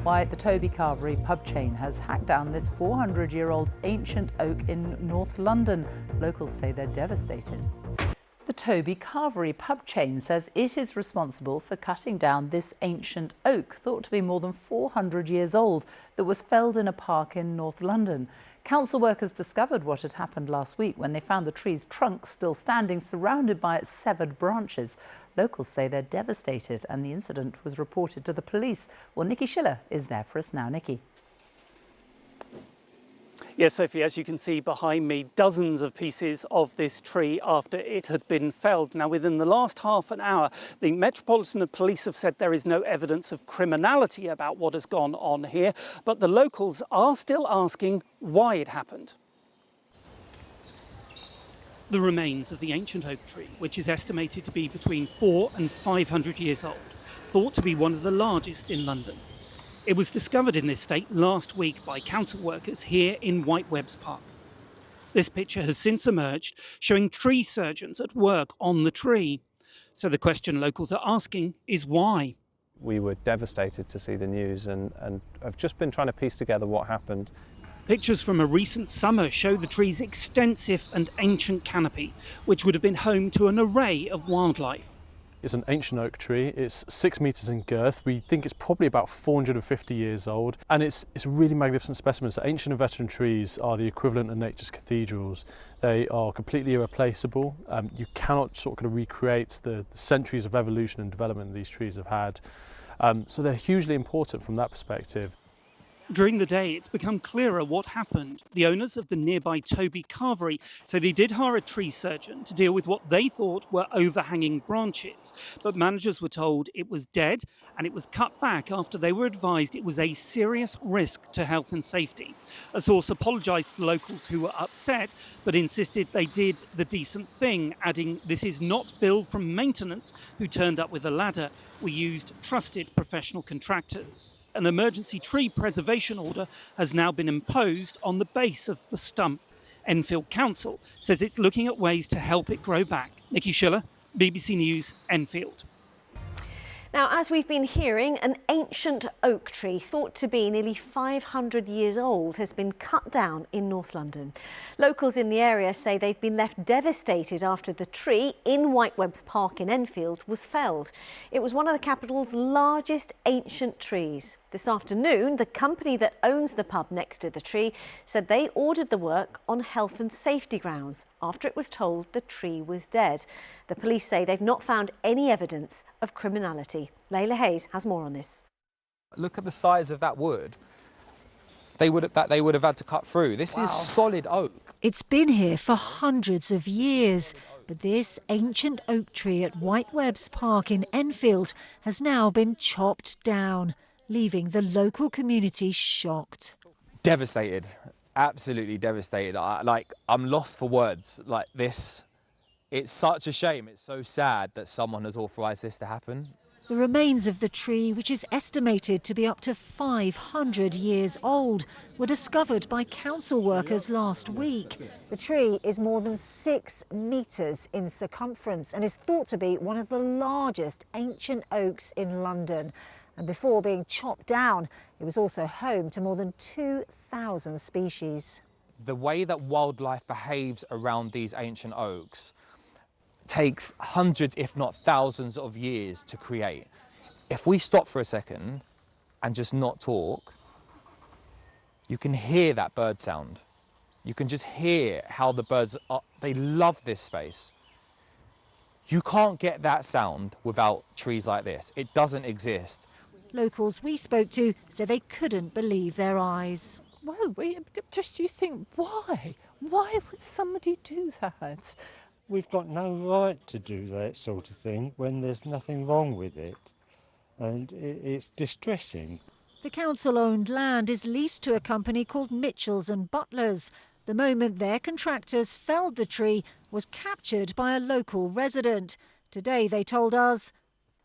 Why the Toby Carvery pub chain has hacked down this 400-year-old ancient oak in North London. Locals say they're devastated. The Toby Carvery pub chain says it is responsible for cutting down this ancient oak, thought to be more than 400 years old, that was felled in a park in North London. Council workers discovered what had happened last week when they found the tree's trunk still standing, surrounded by its severed branches. Locals say they're devastated, and the incident was reported to the police. Well, Nikki Schiller is there for us now. Nikki. Yes, Sophie, as you can see behind me, dozens of pieces of this tree after it had been felled. Now, within the last half an hour, the Metropolitan Police have said there is no evidence of criminality about what has gone on here, but the locals are still asking why it happened. The remains of the ancient oak tree, which is estimated to be between 400 and 500 years old, thought to be one of the largest in London. It was discovered in this state last week by council workers here in Whitewebbs Park. This picture has since emerged, showing tree surgeons at work on the tree. So the question locals are asking is why? We were devastated to see the news and have just been trying to piece together what happened. Pictures from a recent summer show the tree's extensive and ancient canopy, which would have been home to an array of wildlife. It's an ancient oak tree. It's 6 metres in girth. We think it's probably about 450 years old, and it's a really magnificent specimen. So ancient and veteran trees are the equivalent of nature's cathedrals. They are completely irreplaceable. You cannot sort of recreate the centuries of evolution and development these trees have had. So they're hugely important from that perspective. During the day, it's become clearer what happened. The owners of the nearby Toby Carvery say they did hire a tree surgeon to deal with what they thought were overhanging branches. But managers were told it was dead and it was cut back after they were advised it was a serious risk to health and safety. A source apologised to locals who were upset, but insisted they did the decent thing, adding, "This is not billed from maintenance, who turned up with a ladder. We used trusted professional contractors." An emergency tree preservation order has now been imposed on the base of the stump. Enfield Council says it's looking at ways to help it grow back. Nikki Schiller, BBC News, Enfield. Now, as we've been hearing, an ancient oak tree thought to be nearly 500 years old has been cut down in North London. Locals in the area say they've been left devastated after the tree in Whitewebbs Park in Enfield was felled. It was one of the capital's largest ancient trees. This afternoon, the company that owns the pub next to the tree said they ordered the work on health and safety grounds after it was told the tree was dead. The police say they've not found any evidence of criminality. Layla Hayes has more on this. Look at the size of that wood they would have had to cut through. This is solid oak. It's been here for hundreds of years, but this ancient oak tree at Whitewebbs Park in Enfield has now been chopped down, leaving the local community shocked. Devastated, absolutely devastated. I'm lost for words. Like this, it's such a shame. It's so sad that someone has authorised this to happen. The remains of the tree, which is estimated to be up to 500 years old, were discovered by council workers last week. The tree is more than 6 metres in circumference and is thought to be one of the largest ancient oaks in London. And before being chopped down, it was also home to more than 2,000 species. The way that wildlife behaves around these ancient oaks takes hundreds, if not thousands of years to create. If we stop for a second and just not talk, you can hear that bird sound. You can just hear how the birds they love this space. You can't get that sound without trees like this. It doesn't exist. Locals we spoke to said they couldn't believe their eyes. Well, you think, why? Why would somebody do that? We've got no right to do that sort of thing when there's nothing wrong with it, and it's distressing. The council-owned land is leased to a company called Mitchells and Butlers. The moment their contractors felled the tree was captured by a local resident. Today, they told us,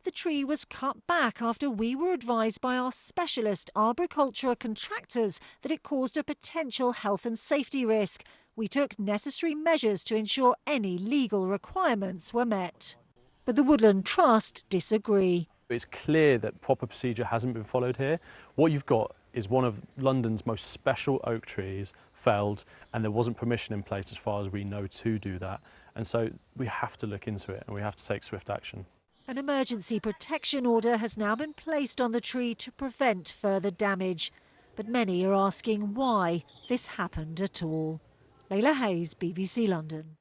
the tree was cut back after we were advised by our specialist arboriculture contractors that it caused a potential health and safety risk. We took necessary measures to ensure any legal requirements were met. But the Woodland Trust disagree. It's clear that proper procedure hasn't been followed here. What you've got is one of London's most special oak trees felled, and there wasn't permission in place as far as we know to do that. And so we have to look into it and we have to take swift action. An emergency protection order has now been placed on the tree to prevent further damage. But many are asking why this happened at all. Layla Hayes, BBC London.